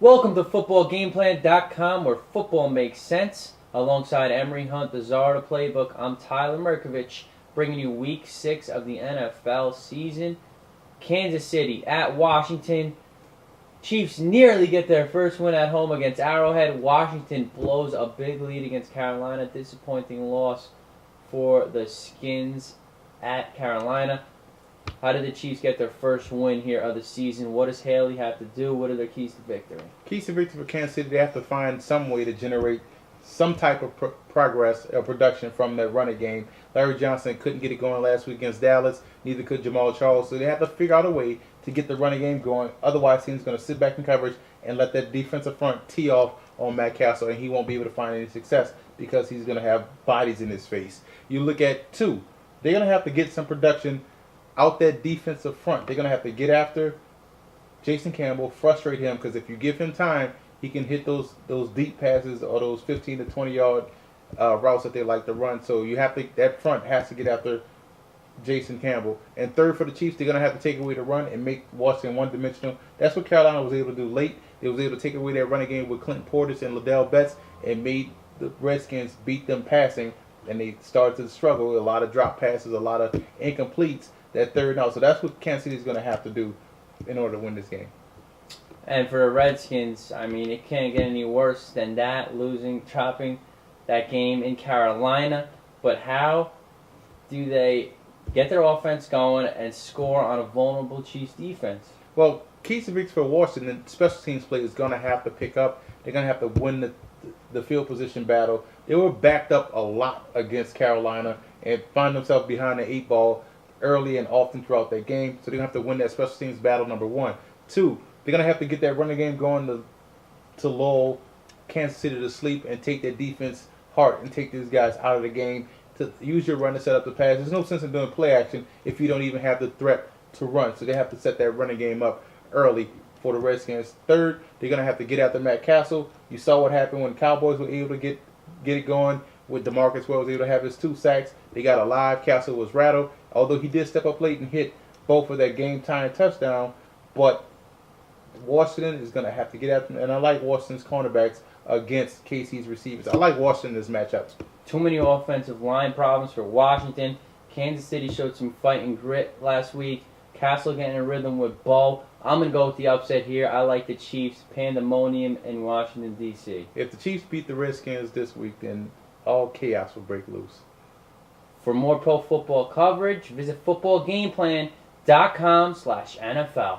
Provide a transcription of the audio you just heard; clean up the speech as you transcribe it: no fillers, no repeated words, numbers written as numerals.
Welcome to footballgameplan.com, where football makes sense. Alongside Emery Hunt, the czar of the playbook, I'm Tyler Merkovich, bringing you Week 6 of the NFL season. Kansas City at Washington. Chiefs nearly get their first win at home against Arrowhead. Washington blows a big lead against Carolina. Disappointing loss for the Skins at Carolina. How did the Chiefs get their first win here of the season? What does Haley have to do? What are their keys to victory? Keys to victory for Kansas City, they have to find some way to generate some type of progress or production from that running game. Larry Johnson couldn't get it going last week against Dallas. Neither could Jamal Charles. So they have to figure out a way to get the running game going. Otherwise, team's going to sit back in coverage and let that defensive front tee off on Matt Castle, and he won't be able to find any success because he's going to have bodies in his face. You look at two. They're going to have to get some production out that defensive front. They're going to have to get after Jason Campbell, frustrate him, because if you give him time, he can hit those deep passes or those 15 to 20 yard routes that they like to run. So you have to, that front has to get after Jason Campbell. And third, for the Chiefs, they're going to have to take away the run and make Washington one-dimensional. That's what Carolina was able to do late. They was able to take away that running game with Clinton Portis and Liddell Betts and made the Redskins beat them passing, and they started to struggle. A lot of drop passes, a lot of incompletes that third out. So that's what Kansas City is going to have to do in order to win this game. And for the Redskins, I mean, it can't get any worse than that, dropping that game in Carolina. But how do they get their offense going and score on a vulnerable Chiefs defense? Well, keys to victory for Washington, special teams play is going to have to pick up. They're going to have to win the field position battle. They were backed up a lot against Carolina and find themselves behind the 8 ball early and often throughout that game. So they're going to have to win that special teams battle, number one. Two, they're going to have to get that running game going to lull Kansas City to sleep and take their defense heart and take these guys out of the game, to use your run to set up the pass. There's no sense in doing play action if you don't even have the threat to run. So they have to set that running game up early for the Redskins. Third, they're going to have to get after Matt Castle. You saw what happened when the Cowboys were able to get it going with DeMarcus Wells able to have his 2 sacks. They got alive. Castle was rattled, although he did step up late and hit both of that game-time touchdown. But Washington is going to have to get after him. And I like Washington's cornerbacks against KC's receivers. I like Washington in this matchup. Too many offensive line problems for Washington. Kansas City showed some fight and grit last week. Castle getting a rhythm with Bo. I'm going to go with the upset here. I like the Chiefs. Pandemonium in Washington, D.C. If the Chiefs beat the Redskins this week, then all chaos will break loose. For more pro football coverage, visit footballgameplan.com/NFL.